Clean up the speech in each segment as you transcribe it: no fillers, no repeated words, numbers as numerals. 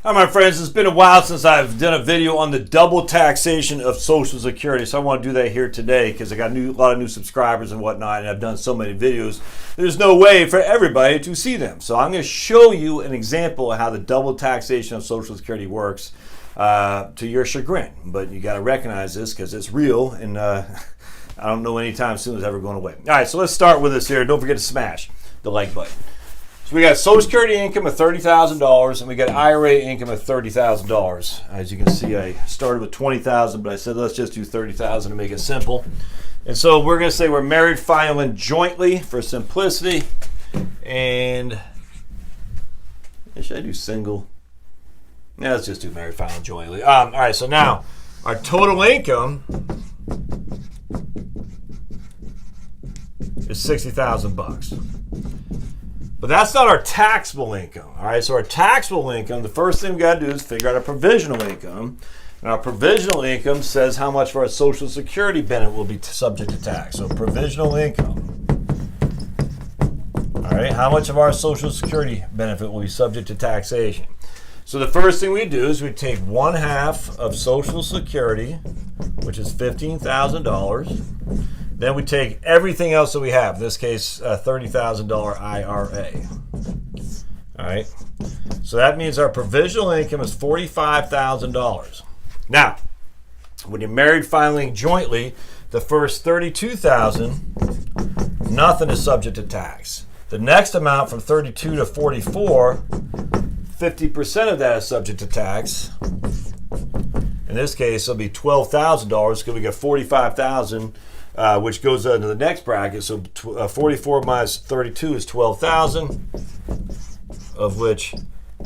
All right, my friends, it's been a while since I've done a video on the double taxation of Social Security, so I want to do that here today because I got a lot of new subscribers and whatnot, and I've done so many videos. There's no way for everybody to see them. So I'm going to show you an example of how the double taxation of Social Security works to your chagrin. But you got to recognize this because it's real, and I don't know anytime soon it's ever going away. All right, so let's start with this here. Don't forget to smash the like button. So we got Social Security income of $30,000, and we got IRA income of $30,000. As you can see, I started with $20,000, but I said let's just do $30,000 to make it simple. And so we're going to say we're married filing jointly for simplicity. And should I do single? Yeah, let's just do married filing jointly. All right, so now our total income is $60,000. But that's not our taxable income. All right, so our taxable income, the first thing we got to do is figure out our provisional income. And our provisional income says how much of our Social Security benefit will be subject to tax. So provisional income. All right, how much of our Social Security benefit will be subject to taxation? So the first thing we do is we take 1/2 of Social Security, which is $15,000. Then we take everything else that we have. In this case, a $30,000 IRA. All right. So that means our provisional income is $45,000. Now, when you're married filing jointly, the first $32,000, nothing is subject to tax. The next amount from 32 to 44, 50% of that is subject to tax. In this case, it'll be $12,000 because we got $45,000. Which goes into the next bracket. So 44 minus 32 is 12,000, of which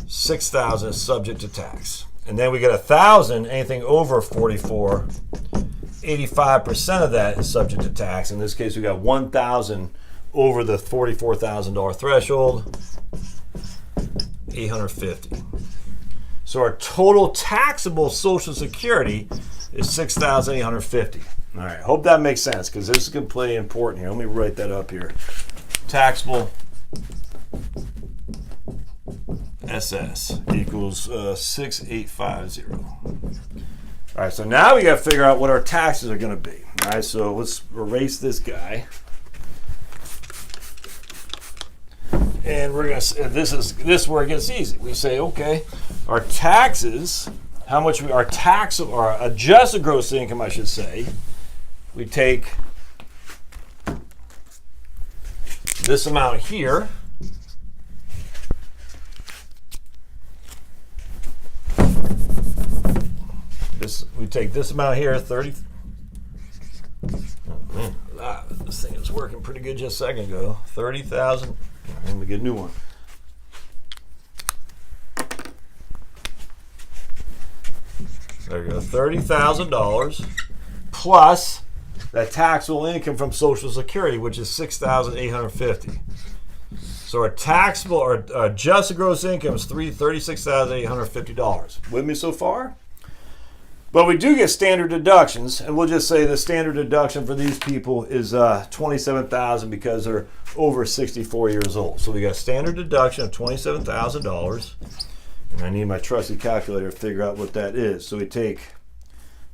6,000 is subject to tax. And then we get 1,000, anything over 44, 85% of that is subject to tax. In this case, we got 1,000 over the $44,000 threshold, 850. So our total taxable Social Security is 6,850. All right, hope that makes sense because this is going to play important here. Let me write that up here. Taxable SS equals 6,850. All right, so now we got to figure out what our taxes are going to be. All right, so let's erase this guy. And we're going to, this is where it gets easy. We say, okay, our taxes, how much our taxable, or adjusted gross income, I should say, we take this amount here, we take this amount here, 30. Oh man, this thing was working pretty good just a second ago. 30,000. Let me get a new one. There we go. $30,000 plus that taxable income from Social Security, which is $6,850. So our taxable or adjusted gross income is $36,850. With me so far? But we do get standard deductions, and we'll just say the standard deduction for these people is $27,000 because they're over 64 years old. So we got standard deduction of $27,000, and I need my trusty calculator to figure out what that is. So we take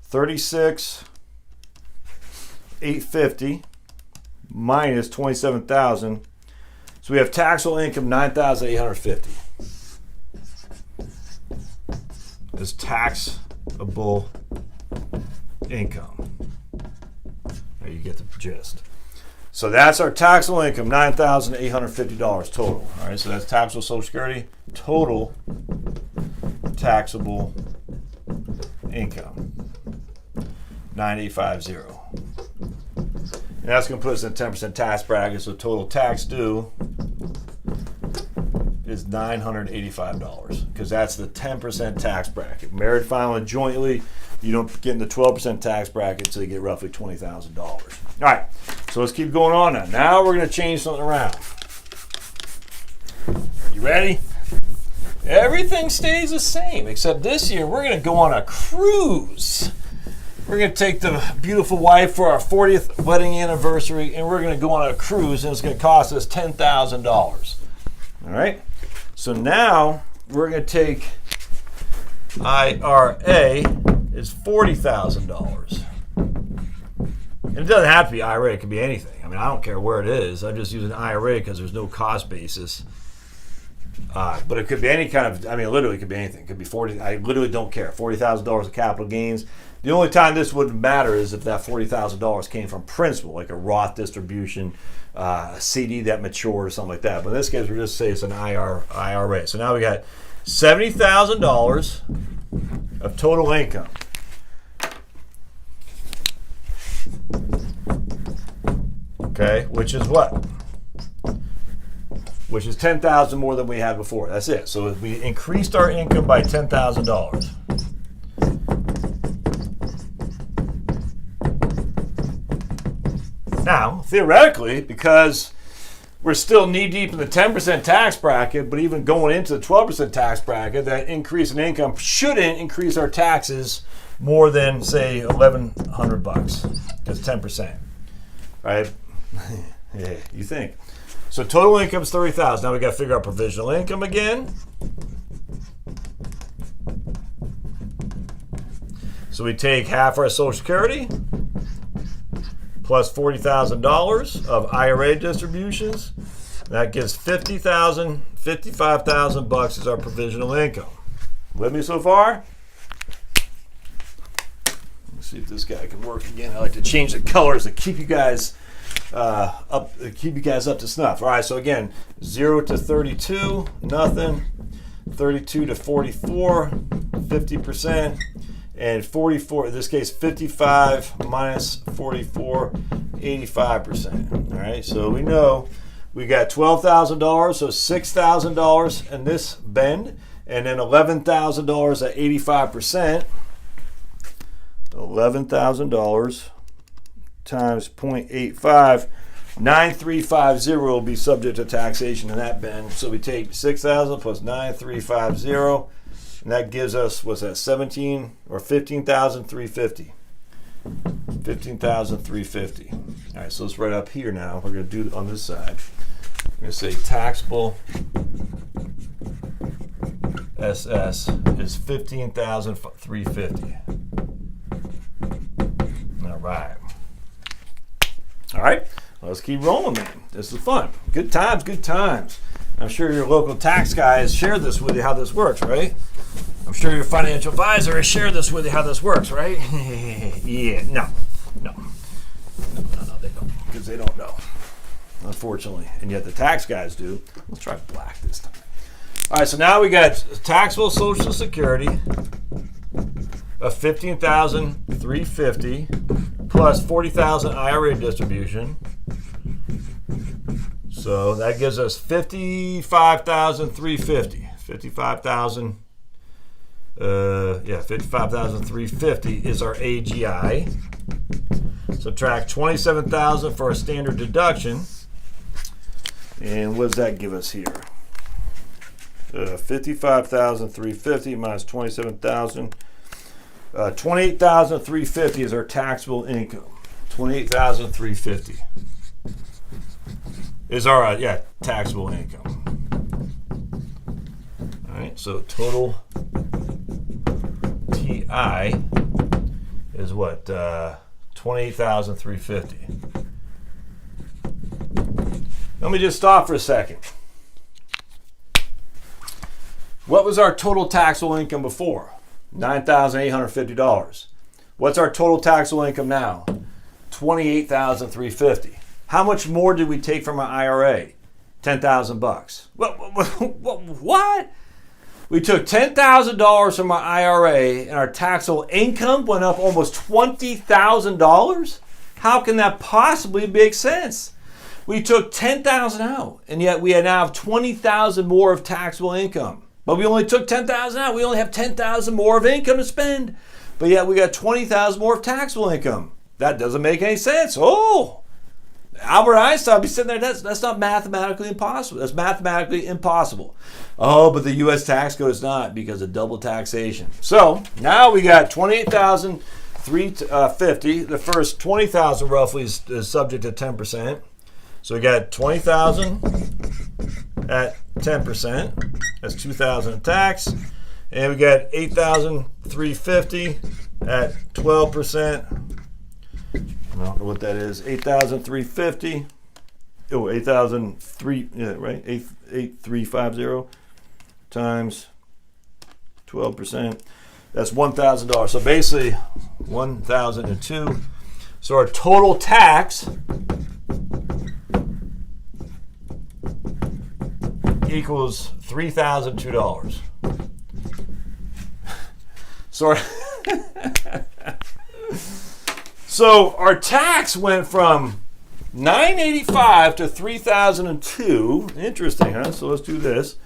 36,850 minus 27,000. So we have taxable income 9,850. Is taxable income. There you get the gist. So that's our taxable income, $9,850 total. All right, so that's taxable Social Security, total taxable income, 9,850. And that's going to put us in a 10% tax bracket, so total tax due is $985 because that's the 10% tax bracket. Married filing jointly, you don't get in the 12% tax bracket until you get roughly $20,000. All right, so let's keep going on now. Now we're going to change something around. You ready? Everything stays the same, except this year we're going to go on a cruise. We're going to take the beautiful wife for our 40th wedding anniversary, and we're going to go on a cruise, and it's going to cost us $10,000. All right? So now we're going to take IRA is $40,000. And it doesn't have to be IRA. It could be anything. I mean, I don't care where it is. I just use an IRA because there's no cost basis. But it could be any kind of, I mean, literally it could be anything. It could be 40, I literally don't care. $40,000 of capital gains. The only time this wouldn't matter is if that $40,000 came from principal, like a Roth distribution, a CD that matured or something like that. But in this case, we're just saying it's an IRA. So now we got $70,000 of total income. Okay, which is what? Which is $10,000 more than we had before. That's it. So we increased our income by $10,000. Now, theoretically, because we're still knee-deep in the 10% tax bracket, but even going into the 12% tax bracket, that increase in income shouldn't increase our taxes more than, say, $1,100. That's 10%. Right? Yeah, you think. So total income is $30,000. Now we got to figure out provisional income again. So we take half our Social Security plus $40,000 of IRA distributions. That gives $50,000, $55,000 is our provisional income. With me so far? Let's see if this guy can work again. I like to change the colors to keep you guys up to snuff. All right, so again, 0 to 32, nothing. 32 to 44, 50%. And 44, in this case, 55 minus 44, 85%. All right, so we know we got $12,000, so $6,000 in this bend, and then $11,000 at 85%. $11,000 times 0.85, 9350 will be subject to taxation in that bend. So we take 6,000 plus 9350. And that gives us, what's that, 17 or 15,350. 15,350. All right, so let's write up here now. We're going to do it on this side. We're going to say taxable SS is 15,350. All right. All right, let's keep rolling, man. This is fun. Good times, good times. I'm sure your local tax guy has shared this with you how this works, right? I'm sure your financial advisor has shared this with you how this works, right? Yeah, no, they don't, because they don't know, unfortunately. And yet the tax guys do. Let's try black this time. All right, so now we got taxable Social Security of $15,350 plus $40,000 IRA distribution. So that gives us $55,350. $55,350 is our AGI. Subtract $27,000 for a standard deduction. And what does that give us here? $55,350 minus $27,000. $28,350 is our taxable income. $28,350 is our taxable income. All right, so total TI is what? $28,350. Let me just stop for a second. What was our total taxable income before? $9,850. What's our total taxable income now? $28,350. How much more did we take from our IRA? $10,000. What? We took $10,000 from our IRA and our taxable income went up almost $20,000? How can that possibly make sense? We took $10,000 out, and yet we now have $20,000 more of taxable income. But we only took $10,000 out. We only have $10,000 more of income to spend. But yet we got $20,000 more of taxable income. That doesn't make any sense. Oh, Albert Einstein would be sitting there. That's not mathematically impossible. That's mathematically impossible. Oh, but the U.S. tax code is not because of double taxation. So now we got $28,350. The first $20,000 roughly is subject to 10%. So we got $20,000 at 10%. That's $2,000 in tax. And we got 8,350 at 12%. I don't know what that is. 8,350. Oh, 8,003, yeah, right? 8,350 times 12%. That's $1,000. So basically, 1,002. So our total tax equals $3,002. So our tax went from $985 to $3,002. Interesting, huh? So let's do this.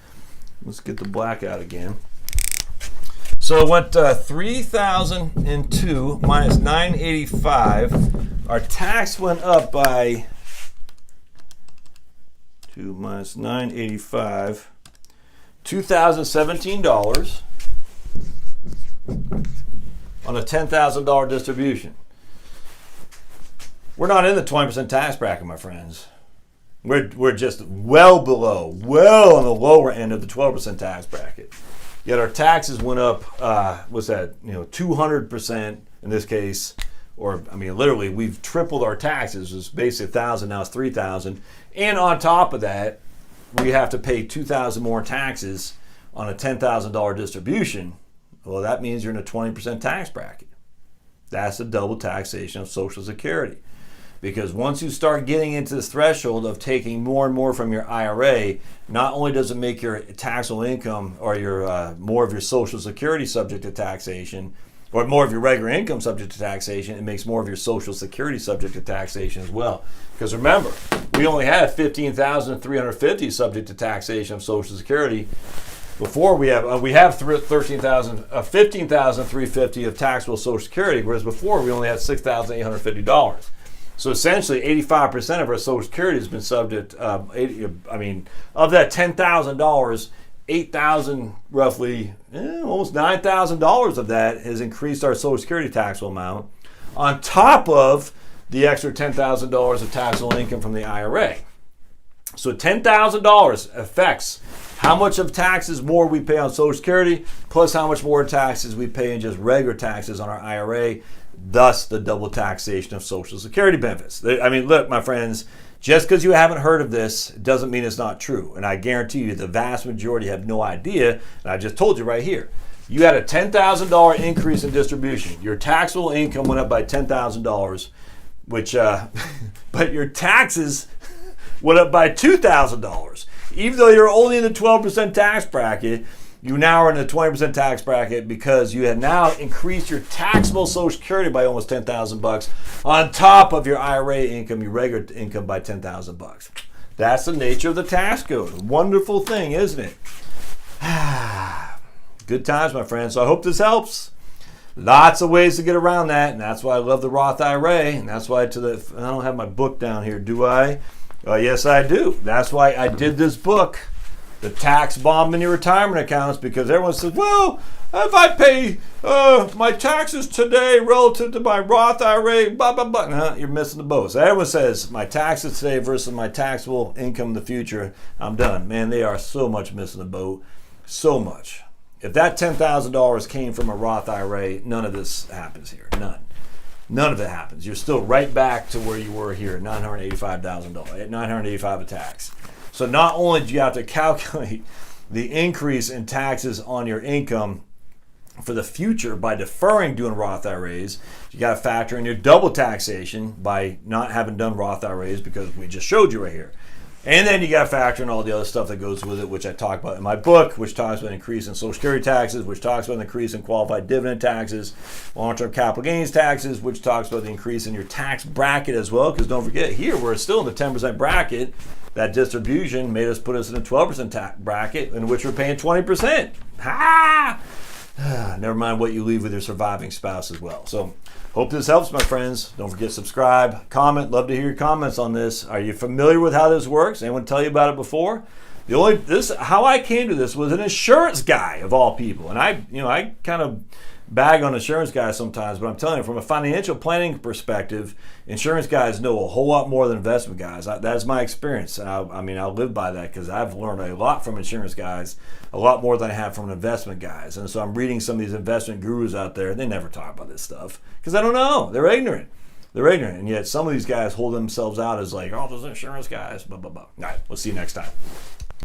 Let's get the black out again. So it went 3,002 minus 985. Our tax went up by 2 minus 985, $2,017 on a $10,000 distribution. We're not in the 20% tax bracket, my friends. We're just well on the lower end of the 12% tax bracket. Yet our taxes went up, what's that, 200% in this case, or I mean, literally, we've tripled our taxes. It's basically 1,000, now it's 3,000. And on top of that, we have to pay 2,000 more taxes on a $10,000 distribution. Well, that means you're in a 20% tax bracket. That's the double taxation of Social Security. Because once you start getting into this threshold of taking more and more from your IRA, not only does it make your taxable income or your more of your Social Security subject to taxation, or more of your regular income subject to taxation, it makes more of your Social Security subject to taxation as well. Because remember, we only had 15,350 subject to taxation of Social Security. Before we have 15,350 of taxable Social Security, whereas before we only had $6,850. So essentially, 85% of our Social Security has been subject. Of that $10,000, 8,000 roughly, almost $9,000 of that has increased our Social Security taxable amount, on top of the extra $10,000 of taxable income from the IRA. So $10,000 affects how much of taxes more we pay on Social Security, plus how much more taxes we pay in just regular taxes on our IRA. Thus, the double taxation of Social Security benefits. I mean, look, my friends, just because you haven't heard of this doesn't mean it's not true. And I guarantee you the vast majority have no idea. And I just told you right here. You had a $10,000 increase in distribution. Your taxable income went up by $10,000, which, but your taxes went up by $2,000. Even though you're only in the 12% tax bracket, you now are in the 20% tax bracket because you have now increased your taxable Social Security by almost $10,000 on top of your IRA income, your regular income by $10,000. That's the nature of the tax code. Wonderful thing, isn't it? Good times, my friends. So I hope this helps. Lots of ways to get around that, and that's why I love the Roth IRA, and that's why I don't have my book down here, do I? Yes, I do. That's why I did this book, The Tax Bomb in Your Retirement Accounts, because everyone says, well, if I pay my taxes today relative to my Roth IRA, blah, blah, blah. No, you're missing the boat. So everyone says my taxes today versus my taxable income in the future, I'm done. Man, they are so much missing the boat. So much. If that $10,000 came from a Roth IRA, none of this happens here. None. None of it happens. You're still right back to where you were here, $985,000, at $985 a tax. So not only do you have to calculate the increase in taxes on your income for the future by deferring doing Roth IRAs, you got to factor in your double taxation by not having done Roth IRAs because we just showed you right here. And then you got to factor in all the other stuff that goes with it, which I talk about in my book, which talks about an increase in Social Security taxes, which talks about an increase in qualified dividend taxes, long-term capital gains taxes, which talks about the increase in your tax bracket as well. Because don't forget, here we're still in the 10% bracket. That distribution made us put us in a 12% tax bracket in which we're paying 20%. Ha! Never mind what you leave with your surviving spouse as well. So hope this helps, my friends. Don't forget to subscribe, comment. Love to hear your comments on this. Are you familiar with how this works? Anyone tell you about it before? How I came to this was an insurance guy of all people, and I kind of bag on insurance guys sometimes, but I'm telling you, from a financial planning perspective, insurance guys know a whole lot more than investment guys. That's my experience. I mean, I live by that because I've learned a lot from insurance guys, a lot more than I have from investment guys. And so I'm reading some of these investment gurus out there. They never talk about this stuff because I don't know. They're ignorant. They're ignorant, and yet some of these guys hold themselves out as like, oh, those insurance guys, blah, blah, blah. All right, we'll see you next time.